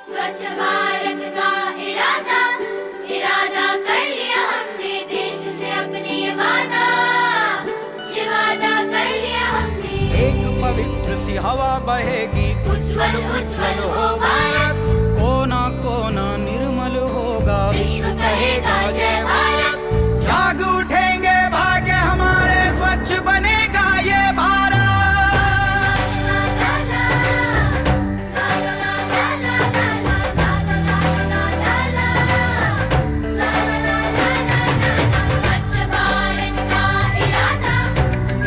स्वच्छ भारत का इरादा इरादा कर लिया हमने देश से अपने ये वादा कर लिया हमने। एक पवित्र सी हवा बहेगी, उज्ज्वल उज्ज्वल हो भारत, कोना कोना निर्मल होगा, विश्व कहेगा जय भारत। जाग उठेंगे भाग्य हमारे, स्वच्छ बनेगा ये भारत। स्वच्छ भारत का इरादा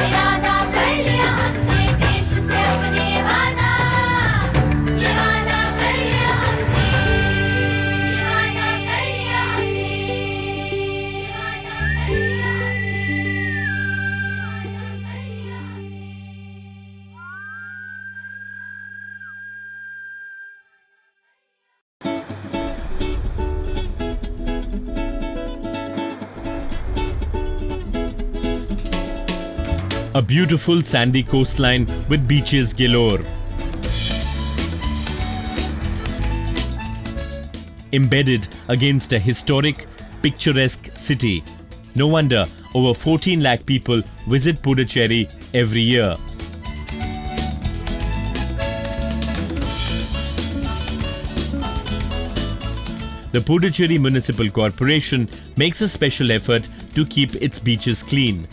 इरादा कर लिया हमने देश से अपने वादा कर लिया हमने, वादा कर लिया हमने, वादा कर लिया A beautiful sandy coastline with beaches galore. Embedded against a historic, picturesque city. No wonder over 14 lakh people visit Puducherry every year. The Puducherry Municipal Corporation makes a special effort to keep its beaches clean.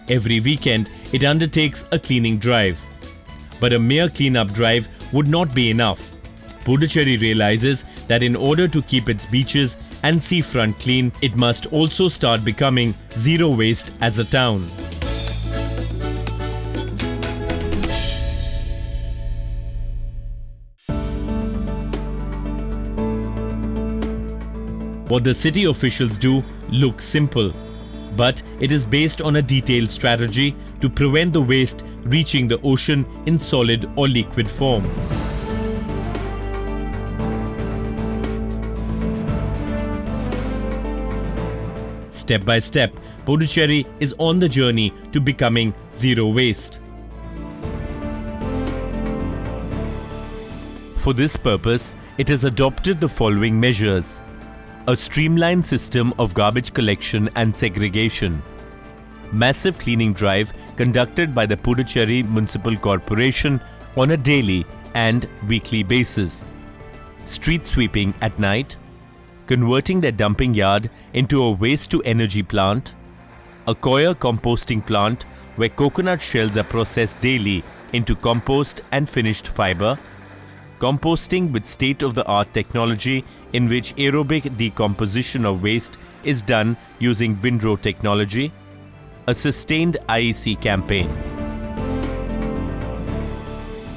Every weekend, it undertakes a cleaning drive. But a mere clean-up drive would not be enough. Puducherry realizes that in order to keep its beaches and seafront clean, it must also start becoming zero waste as a town. What the city officials do looks simple, but it is based on a detailed strategy to prevent the waste reaching the ocean in solid or liquid form. Step by step, Puducherry is on the journey to becoming zero waste. For this purpose, it has adopted the following measures: a streamlined system of garbage collection and segregation, massive cleaning drive conducted by the Puducherry Municipal Corporation on a daily and weekly basis, street sweeping at night, converting their dumping yard into a waste-to-energy plant, a coir composting plant where coconut shells are processed daily into compost and finished fiber, composting with state-of-the-art technology in which aerobic decomposition of waste is done using windrow technology, a sustained IEC campaign.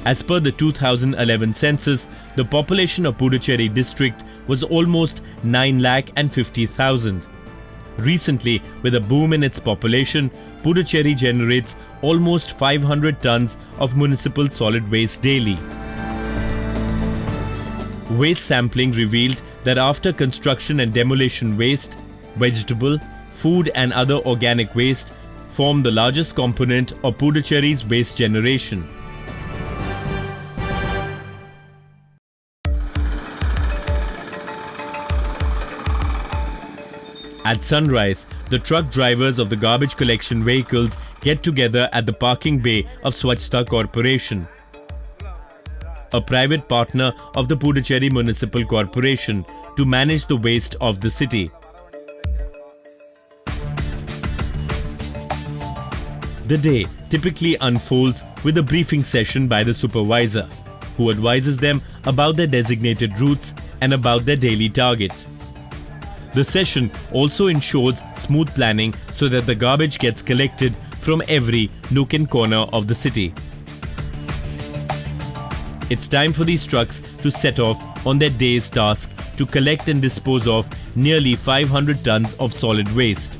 As per the 2011 census, the population of Puducherry district was almost 9,50,000. Recently, with a boom in its population, Puducherry generates almost 500 tons of municipal solid waste daily. Waste sampling revealed that after construction and demolition waste, vegetable, food and other organic waste form the largest component of Puducherry's waste generation. At sunrise, the truck drivers of the garbage collection vehicles get together at the parking bay of Swachhta Corporation, a private partner of the Puducherry Municipal Corporation, to manage the waste of the city. The day typically unfolds with a briefing session by the supervisor, who advises them about their designated routes and about their daily target. The session also ensures smooth planning so that the garbage gets collected from every nook and corner of the city. It's time for these trucks to set off on their day's task to collect and dispose of nearly 500 tons of solid waste.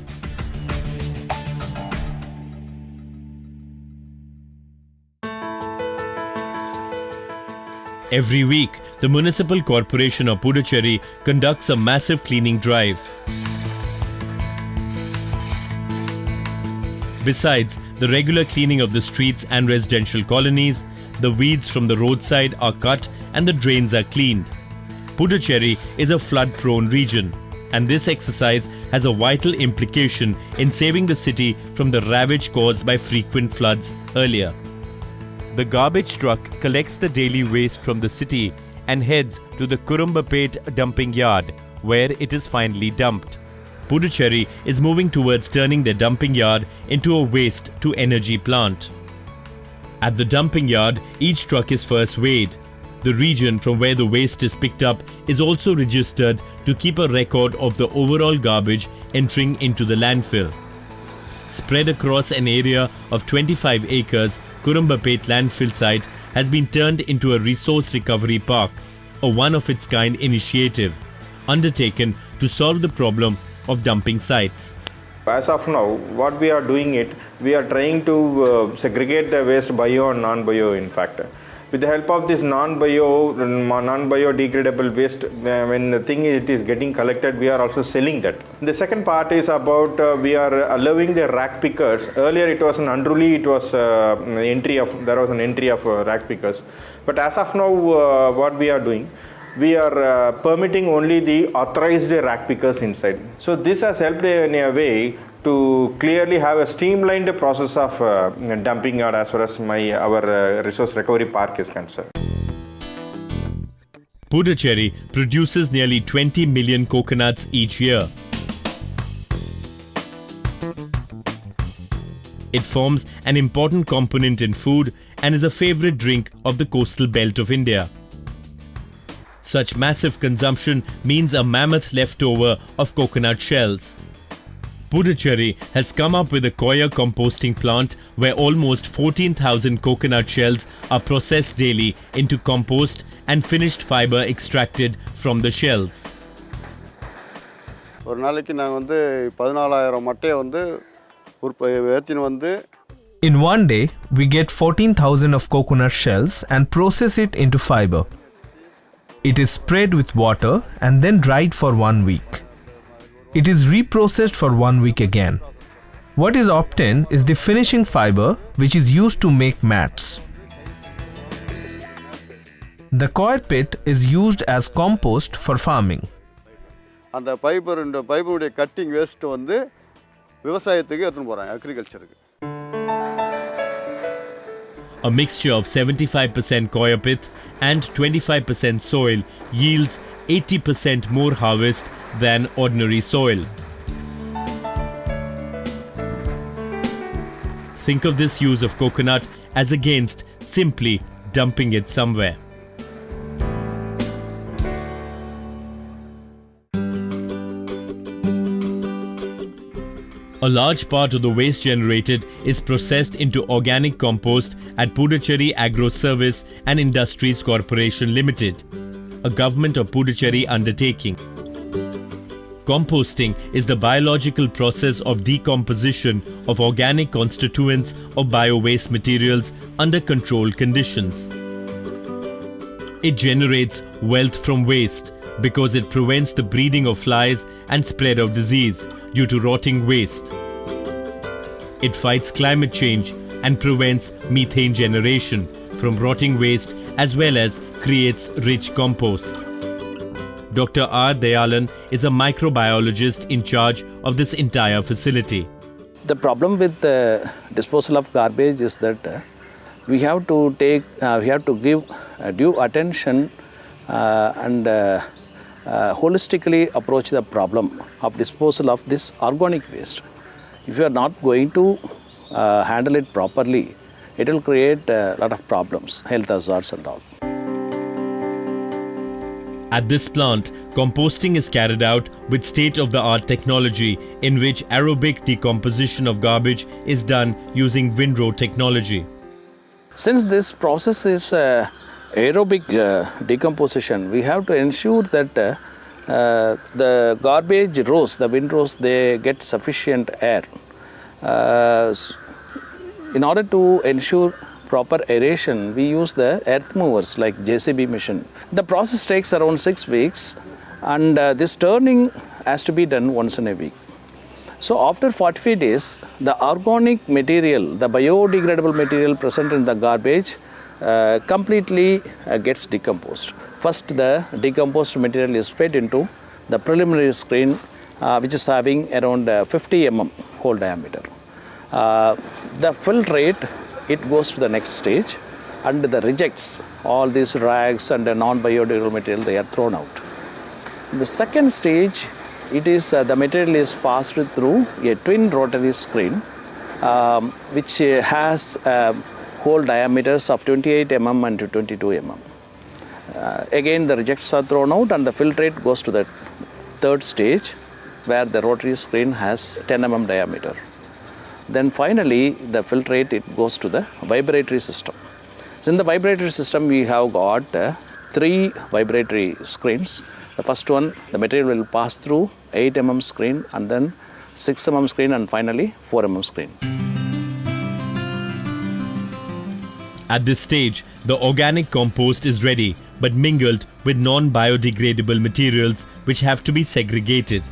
Every week, the Municipal Corporation of Puducherry conducts a massive cleaning drive. Besides the regular cleaning of the streets and residential colonies, the weeds from the roadside are cut and the drains are cleaned. Puducherry is a flood-prone region, and this exercise has a vital implication in saving the city from the ravage caused by frequent floods earlier. The garbage truck collects the daily waste from the city and heads to the Kurumbapet dumping yard, where it is finally dumped. Puducherry is moving towards turning their dumping yard into a waste-to-energy plant. At the dumping yard, each truck is first weighed. The region from where the waste is picked up is also registered to keep a record of the overall garbage entering into the landfill. Spread across an area of 25 acres, Kurumbapet landfill site has been turned into a resource recovery park, a one-of-its-kind initiative undertaken to solve the problem of dumping sites. As of now, what we are doing we are trying to segregate the waste bio and non-bio in fact. With the help of this non-biodegradable waste, when the thing it is getting collected, we are also selling that. The second part is about we are allowing the rack pickers. Earlier it was an unruly, there was an entry of rack pickers. But as of now, what we are doing, we are permitting only the authorized rack pickers inside. So this has helped in a way to clearly have a streamlined process of dumping yard as far as our resource recovery park is concerned. Puducherry produces nearly 20 million coconuts each year. It forms an important component in food and is a favorite drink of the coastal belt of India. Such massive consumption means a mammoth leftover of coconut shells. Puducherry has come up with a coir composting plant where almost 14,000 coconut shells are processed daily into compost and finished fiber extracted from the shells. ஒரு நாளைக்கு நாங்க வந்து 14000 மட்டையை வந்து ஏத்தின வந்து In one day, we get 14,000 of coconut shells and process it into fiber. It is spread with water and then dried for 1 week. It is reprocessed for 1 week again. What is obtained is the finishing fiber, which is used to make mats. The coir pit is used as compost for farming. அந்த பைபருடைய cutting waste வந்து விவசாயத்துக்கு எடுத்துட்டு போறாங்க அக்ரிகல்ச்சருக்கு. A mixture of 75% coir pith and 25% soil yields 80% more harvest than ordinary soil. Think of this use of coconut as against simply dumping it somewhere. A large part of the waste generated is processed into organic compost at Puducherry Agro Service and Industries Corporation Limited, a government of Puducherry undertaking. Composting is the biological process of decomposition of organic constituents of bio-waste materials under controlled conditions. It generates wealth from waste because it prevents the breeding of flies and spread of disease due to rotting waste. It fights climate change and prevents methane generation from rotting waste as well as creates rich compost. Dr. R. Dayalan is a microbiologist in charge of this entire facility. The problem with disposal of garbage is that we have to give due attention and holistically approach the problem of disposal of this organic waste. If you are not going to handle it properly, it will create a lot of problems, health hazards and all. At this plant, composting is carried out with state-of-the-art technology in which aerobic decomposition of garbage is done using windrow technology. Since this process is aerobic decomposition, we have to ensure that the garbage rows, the windrows, they get sufficient air. In order to ensure proper aeration, we use the earth movers like JCB machine. The process takes around 6 weeks and this turning has to be done once in a week. So after 45 days, the organic material, the biodegradable material present in the garbage completely gets decomposed. First, the decomposed material is fed into the preliminary screen, which is having around 50 mm hole diameter. The filtrate, it goes to the next stage, and the rejects, all these rags and the non-biodegradable material, they are thrown out. The second stage, it is the material is passed through a twin rotary screen, which has hole diameters of 28 mm and 22 mm. Again, the rejects are thrown out, and the filtrate goes to the third stage, where the rotary screen has 10 mm diameter. Then finally, the filtrate, it goes to the vibratory system. So in the vibratory system, we have got 3 vibratory screens. The first one, the material will pass through 8 mm screen, and then 6 mm screen, and finally 4 mm screen. At this stage, the organic compost is ready but mingled with non-biodegradable materials which have to be segregated.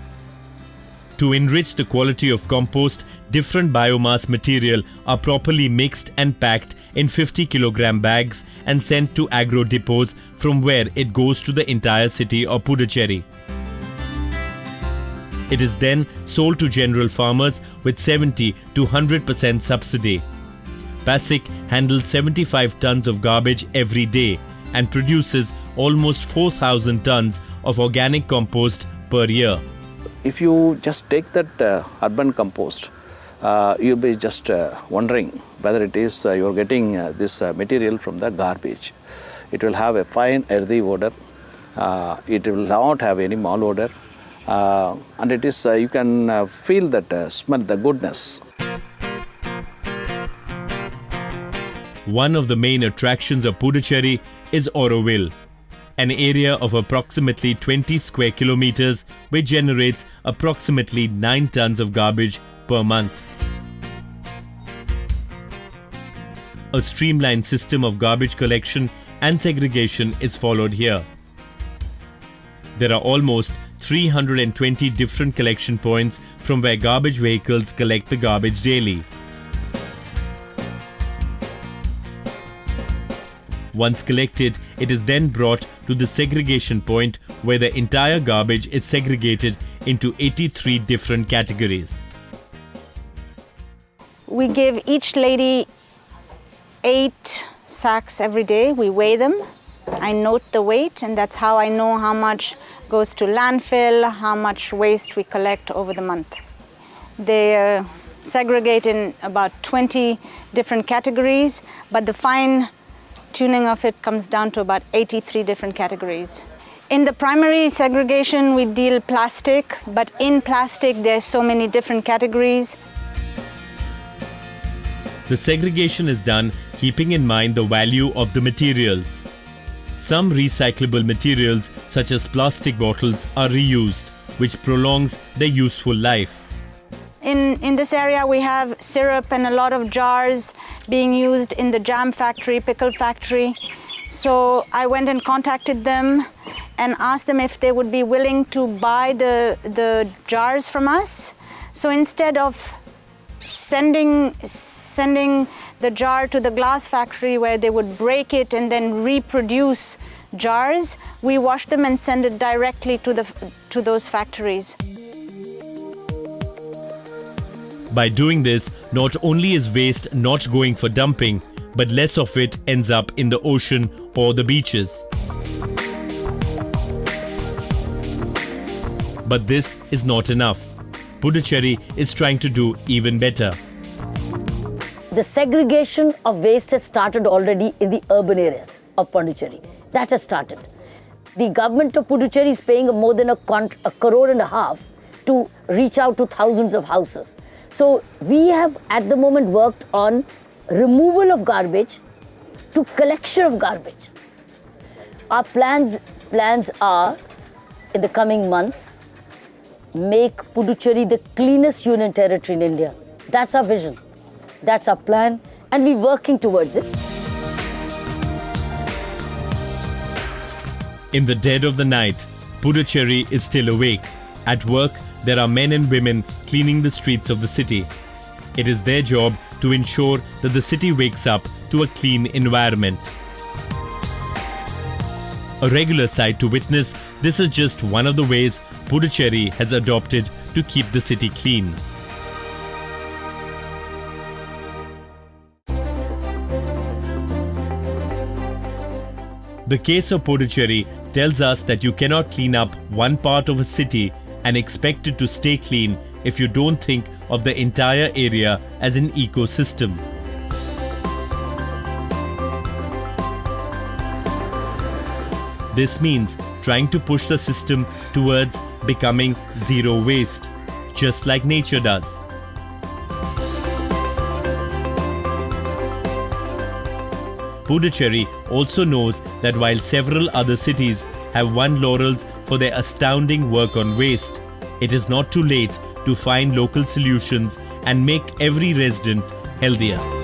To enrich the quality of compost, different biomass material are properly mixed and packed in 50 kg bags and sent to agro depots, from where it goes to the entire city of Puducherry. It is then sold to general farmers with 70 to 100% subsidy. Pasik handles 75 tons of garbage every day and produces almost 4,000 tons of organic compost per year. If you just take that urban compost, you'll be just wondering whether it is you're getting this material from the garbage. It will have a fine earthy odor. It will not have any malodor, and it is you can feel that smell, the goodness. One of the main attractions of Puducherry is Auroville, an area of approximately 20 square kilometers which generates approximately 9 tons of garbage per month. A streamlined system of garbage collection and segregation is followed here. There are almost 320 different collection points from where garbage vehicles collect the garbage daily. Once collected, it is then brought to the segregation point, where the entire garbage is segregated into 83 different categories. We give each lady 8 sacks every day. We weigh them. I note the weight, and that's how I know how much goes to landfill, how much waste we collect over the month. They segregate in about 20 different categories, but the fine tuning of it comes down to about 83 different categories. In the primary segregation, we deal plastic, but in plastic, there's so many different categories. The segregation is done keeping in mind the value of the materials. Some recyclable materials, such as plastic bottles, are reused, which prolongs their useful life. In this area, we have syrup and a lot of jars being used in the jam factory, pickle factory. So I went and contacted them and asked them if they would be willing to buy the jars from us. So instead of sending the jar to the glass factory where they would break it and then reproduce jars, we wash them and send it directly to those factories. By doing this, not only is waste not going for dumping, but less of it ends up in the ocean or the beaches. But this is not enough. Puducherry is trying to do even better. The segregation of waste has started already in the urban areas of Puducherry. That has started. The government of Puducherry is paying more than $1.5 crore to reach out to thousands of houses. So we have at the moment worked on removal of garbage to collection of garbage. Our plans are, in the coming months, make Puducherry the cleanest union territory in India. That's our vision. That's our plan, and we're working towards it. In the dead of the night, Puducherry is still awake. At work, there are men and women cleaning the streets of the city. It is their job to ensure that the city wakes up to a clean environment. A regular sight to witness, this is just one of the ways Puducherry has adopted to keep the city clean. The case of Puducherry tells us that you cannot clean up one part of a city and expect it to stay clean if you don't think of the entire area as an ecosystem. This means trying to push the system towards becoming zero waste, just like nature does. Puducherry also knows that while several other cities have won laurels for their astounding work on waste, it is not too late to find local solutions and make every resident healthier.